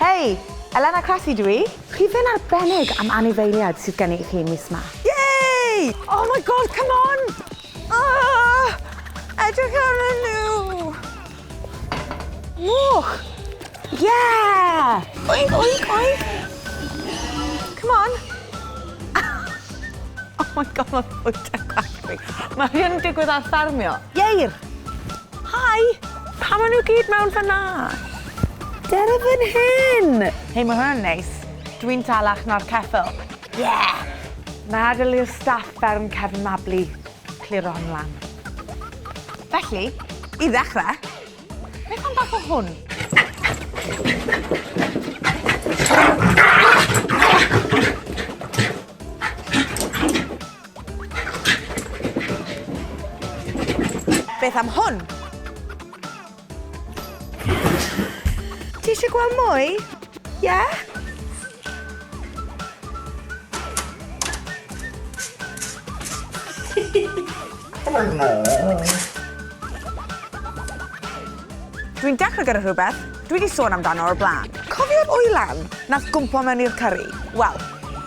Hei, Elena Cressy dwi. Rhifyn arbennig am anifeiliad sydd gen i chi mis ma. Yay! Oh my god, come on! Edrych arnyn nhw! Mwch! Yeah! Oink, oink, oink! Come on! Oh my god, mae'n fwyta gwallu. Mae hyn yn digwydd ar ffarmio. Ieir! Hi! Pam maen nhw gyd mewn fyna? Dere fan hyn! Hei, mae hwnna'n neis. Dwi'n talach na'r ceffil. Yeah! Mae adael i'r staff fferm Cefn Mabli cliro ymlaen. Felly, i ddechrau, Beth am bach o hwn? beth am hwn? Ti eisiau gweld mwy? Yeah? Dwi'n dechrau gyda rhywbeth dwi wedi sôn amdano o'r blaen. Cofio'r wylan nath gwmpo mewn i'r curry? Wel,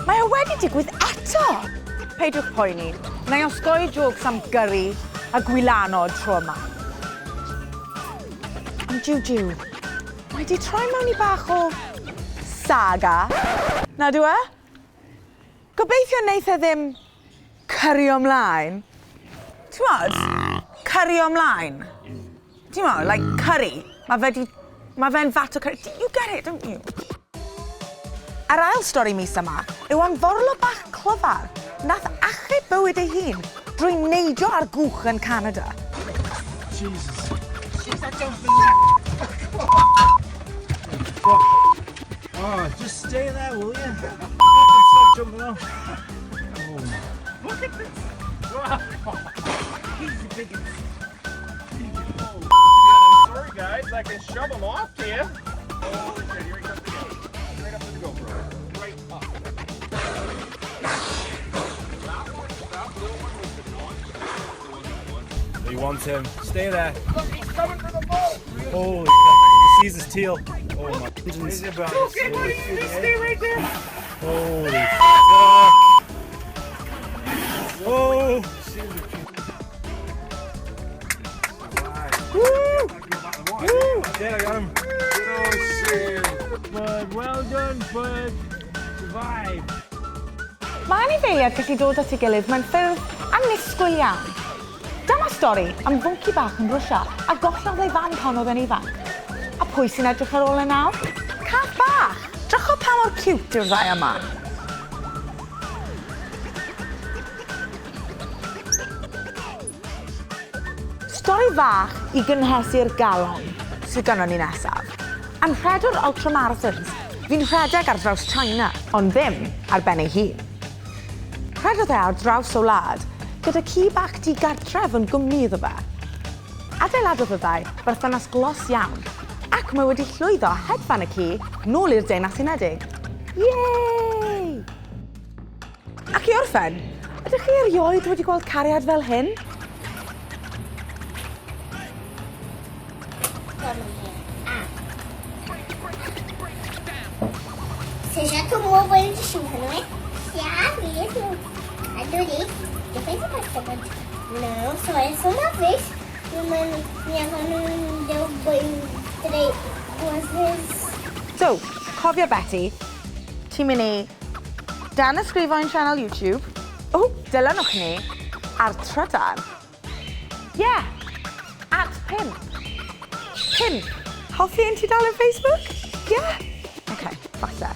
mae o wedi digwydd eto! Peidiwch poeni. Neu osgoi jokes am gyrru a gwylanod tro yma. Ond jiw, mae di troi mewn i bach o saga. Na dwi e? Gobeithio wneith e ddim cyrio ymlaen. T'mod? Cyrio ymlaen. T'mod, like curry. Mae fe'n fat o curry. You get it, don't you? Yr ail stori mis yma yw am forlo bach clyfar nath achub bywyd ei hun drwy neidio ar gwch yn Canada. Jesus. I don't believe. Oh, just stay there, will you? Stop jumping off. Oh. Look at this. He's the biggest. Yeah, sorry guys, I can shove him off to you. Holy shit, here he comes again. Straight up to the GoPro. Right up. He wants him. Stay there. Look, he's coming for the boat. Holy crap. He sees his tail. Oh my goodness. Okay, buddy, you just stay right there. Holy fuck. Whoa. Woo! Woo. There I got him. Oh, shit. Bud, well done, bud. Survived. Mae anifeiliad gallu dod at ei gilydd mewn ffyrdd annisgwyl iawn. Dyma stori am fwnci bach yn Rwsia a gollodd ei fan pan oedd yn ifanc. A pwy sy'n edrych ar ôl e nawr? Cath bach. Drychod pa mor cute yw'r ddau yma. Stori fach i gynhesu'r galon sydd gynnon ni nesaf. Am rhedwr ultramarathons, fi'n rhedeg ar draws China, ond ddim ar ben ei hun. Rhedodd e ar draws o wlad, gyda ci bach di-gartref yn gwmni iddo fe. Adeiladodd y ddau berthynas glos iawn, ac mae wedi llwyddo hedfan y ci nôl i'r Deyrnas Unedig. Yay! Ac i orffen, Ydych chi erioed wedi gweld cariad fel hyn? Você já tomou banho de chuva, não é? Já mesmo. Adorei. Já fez uma semana? Não, só essa uma vez. Minha avó não deu banho 2 vezes. So, cofio Betty, ti'n mynd i dan ysgrifo'n channel YouTube. Dilynwch ni ar Trydar. Yeah, at 5. 5. hoffi ein ti dal yn Facebook? Yeah. Okay, falle.